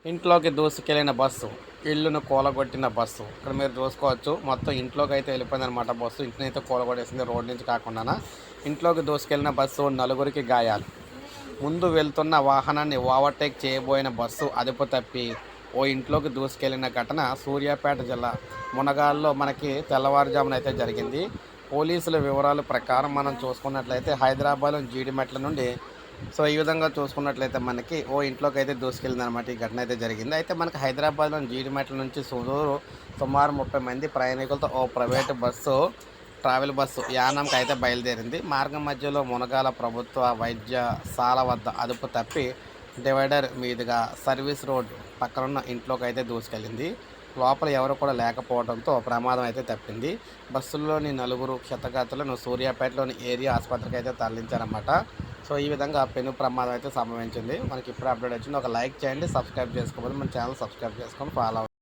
ఇంట్లోకి దూసుకెళ్ళిన బస్సు, ఇల్లును కూలగొట్టిన బస్సు. ఇక్కడ మీరు చూసుకోవచ్చు. మొత్తం ఇంట్లోకి అయితే వెళ్ళిపోయిందనమాట బస్సు. ఇంటినైతే కూలగొట్టేసింది రోడ్ నుంచి కాకుండానా. ఇంట్లోకి దూసుకెళ్లిన బస్సు, నలుగురికి గాయాలు. ముందు వెళ్తున్న వాహనాన్ని ఓవర్టేక్ చేయబోయిన బస్సు అదుపు తప్పి ఓ ఇంట్లోకి దూసుకెళ్లిన ఘటన సూర్యాపేట జిల్లా మునగాల్లో మనకి తెల్లవారుజామున అయితే జరిగింది. పోలీసుల వివరాల ప్రకారం మనం చూసుకున్నట్లయితే హైదరాబాద్లోని జీడిమెట్ల నుండి ఈ విధంగా చూసుకున్నట్లయితే మనకి ఓ ఇంట్లోకైతే దూసుకెళ్ళిందనమాట ఈ ఘటన అయితే జరిగింది. అయితే మనకి హైదరాబాద్‌లోని జీడిమెట్ల నుంచి సుమారు 30 మంది ప్రయాణికులతో ఓ ప్రైవేటు బస్సు, ట్రావెల్ బస్సు యానంకైతే బయలుదేరింది. మార్గం మధ్యలో మునగాల ప్రభుత్వ వైద్యశాల వద్ద అదుపు తప్పి డివైడర్ మీదుగా సర్వీస్ రోడ్ పక్కనున్న ఇంట్లోకైతే దూసుకెళ్ళింది. లోపల ఎవరు కూడా లేకపోవడంతో ప్రమాదం అయితే తప్పింది. బస్సుల్లోని నలుగురు క్షతగాత్రులను సూర్యాపేటలోని ఏరియా ఆసుపత్రికి అయితే తరలించారన్నమాట. ఈ విధంగా పెను ప్రమాదం అయితే సంభవించింది. మనకి ఇప్పుడే అప్డేట్ వచ్చింది. ఒక లైక్ చేయండి, సబ్స్క్రైబ్ చేసుకోకపోతే మన ఛానల్ సబ్స్క్రైబ్ చేసుకొని ఫాలో అవ్వండి.